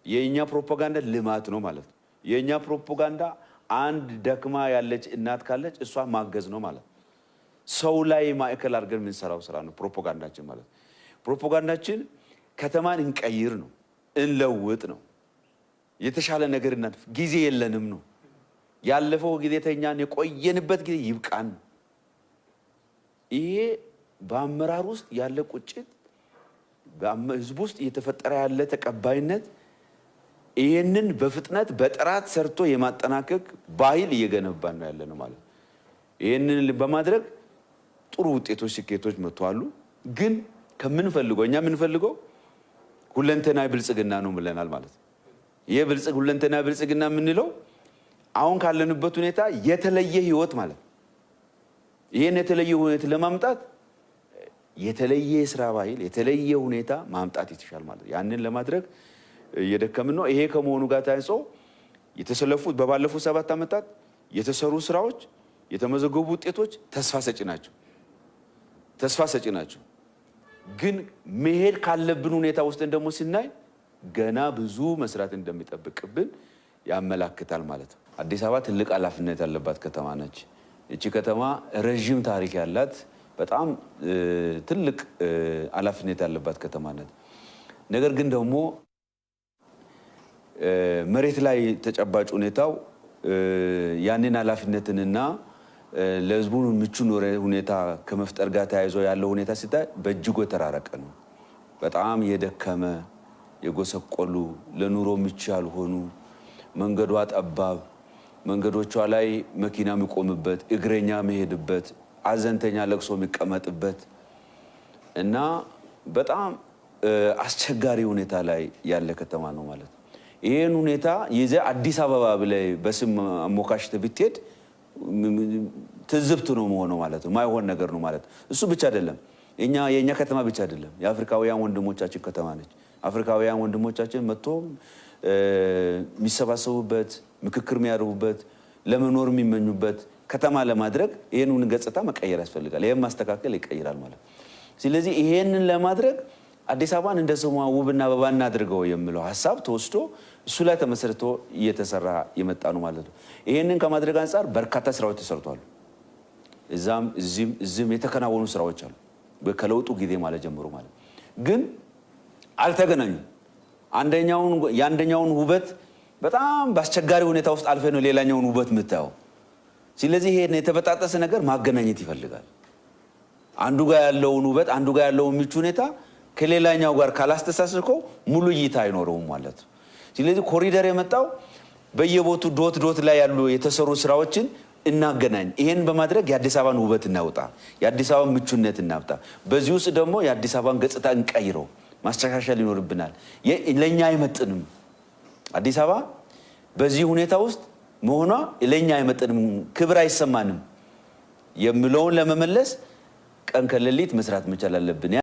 የኛ ፕሮፓጋንዳ ልማት ነው ማለት ነው። የኛ ፕሮፓጋንዳ አንድ ደክማ ያለች እናት ካለች እሷ ማገዝ ነው ማለት ነው። ሰው ላይ ማዕከል አድርገን የምንሰራው ስራ ነው ፕሮፓጋንዳችን ማለት። ፕሮፓጋንዳችን ከተማን እንቀይር ነው፣ እንለውጥ ነው፣ የተሻለ ነገር እናድርግ፣ ጊዜ የለንም ነው፣ ያለፈው ጊዜ ተኛን የቆየንበት ጊዜ ይብቃን። ይሄ በአመራር ውስጥ ያለ ቁጭት፣ በህዝብ ውስጥ እየተፈጠረ ያለ ተቀባይነት፣ ይሄንን በፍጥነት በጥራት ሰርቶ የማጠናቀቅ ባህል እየገነባን ነው ያለነው ማለት። ይሄንን በማድረግ ጥሩ ውጤቶች ስኬቶች መጥተዋል። ግን ከምንፈልገው እኛ የምንፈልገው ሁለንተናዊ ብልጽግና ነው ብለናል ማለት ነው። ይሄ ሁለንተናዊ ብልጽግና የምንለው አሁን ካለንበት ሁኔታ የተለየ ህይወት ማለት። ይሄን የተለየ ሁኔታ ለማምጣት የተለየ ስራ ባህል የተለየ ሁኔታ ማምጣት ይተሻል ማለት። ያንን ለማድረግ እየደከምን ነው። ይሄ ከመሆኑ ጋር ታይጾ የተሰለፉት በባለፉት 7 ዓመታት የተሰሩ ስራዎች የተመዘገቡ ውጤቶች ተስፋ ሰጪ ናቸው። ግን መሄድ ካለብን ሁኔታ ውስጥ እንደሞ ሲናይ ገና ብዙ መስራት እንደሚጠብቅብን ያመላክታል ማለት ነው። አዲስ አበባ ትልቅ ኃላፊነት ያለባት ከተማ ነች። እቺ ከተማ ረጅም ታሪክ ያላት በጣም ትልቅ ኃላፊነት ያለባት ከተማ ነች። ነገር ግን ደግሞ መሬት ላይ ተጨባጭ ሁኔታው ያንን ኃላፊነትንና ለህዝቡ ምቹ ሁኔታ ከመፍጠር ጋር ተያይዞ ያለው ሁኔታ ሲታይ በእጅጉ የተራረቀ ነው። በጣም የደከመ የጎሰቆሉ ለኑሮ ምቹ ያልሆኑ መንገዷ ጠባብ፣ መንገዶቿ ላይ መኪና የሚቆምበት፣ እግረኛ መሄድበት፣ አዘንተኛ ለቅሶ የሚቀመጥበት እና በጣም አስቸጋሪ ሁኔታ ላይ ያለ ከተማ ነው ማለት ነው። ይሄን ሁኔታ ይዘ አዲስ አበባ ብለህ በስም አሞካሽተ ብትሄድ ትዝብት ነው መሆነው ማለት ነው። ማይሆን ነገር ነው ማለት። እሱ ብቻ አይደለም፣ የኛ ከተማ ብቻ አይደለም፣ የአፍሪካውያን ወንድሞቻችን ከተማ ነች። አፍሪካውያን ወንድሞቻችን መጥቶ የሚሰባሰቡበት፣ ምክክር የሚያደርጉበት፣ ለመኖር የሚመኙበት ከተማ ለማድረግ ይሄንን ገጽታ መቀየር ያስፈልጋል። ይሄን ማስተካከል ይቀይራል ማለት። ስለዚህ ይሄንን ለማድረግ አዲስ አበባን እንደ ስሟ ውብና አበባ እናድርገው የሚለው ሐሳብ ተወስዶ እሱ ላይ ተመሰርቶ እየተሰራ የመጣ ነው ማለት ነው። ይሄንን ከማድረግ አንፃር በርካታ ስራዎች ተሰርቷል። እዚህም የተከናወኑ ስራዎች አሉ ከለውጡ ጊዜ ማለት ጀምሮ ማለት። ግን አልተገናኙም። የአንደኛውን ውበት በጣም በአስቸጋሪ ሁኔታ ውስጥ አልፈ ነው ሌላኛውን ውበት የምታየው። ስለዚህ ይሄን የተበጣጠሰ ነገር ማገናኘት ይፈልጋል። አንዱ ጋር ያለውን ውበት አንዱ ጋር ያለውን ምቹ ሁኔታ ከሌላኛው ጋር ካላስተሳሰርከው ሙሉ እይታ አይኖርም ማለት ነው። ስለዚህ ኮሪደር የመጣው በየቦቱ ዶት ላይ ያሉ የተሰሩ ስራዎችን እናገናኝ። ይሄን በማድረግ የአዲስ አበባን ውበት እናውጣ፣ የአዲስ አበባን ምቹነት እናውጣ። በዚህ ውስጥ ደግሞ የአዲስ አበባን ገጽታ እንቀይረው፣ ማስተካከል ይኖርብናል። ለኛ አይመጥንም አዲስ አበባ በዚህ ሁኔታ ውስጥ መሆኗ ለኛ አይመጥንም፣ ክብር አይሰማንም የሚለውን ለመመለስ ቀን ከሌሊት መስራት መቻል አለብን።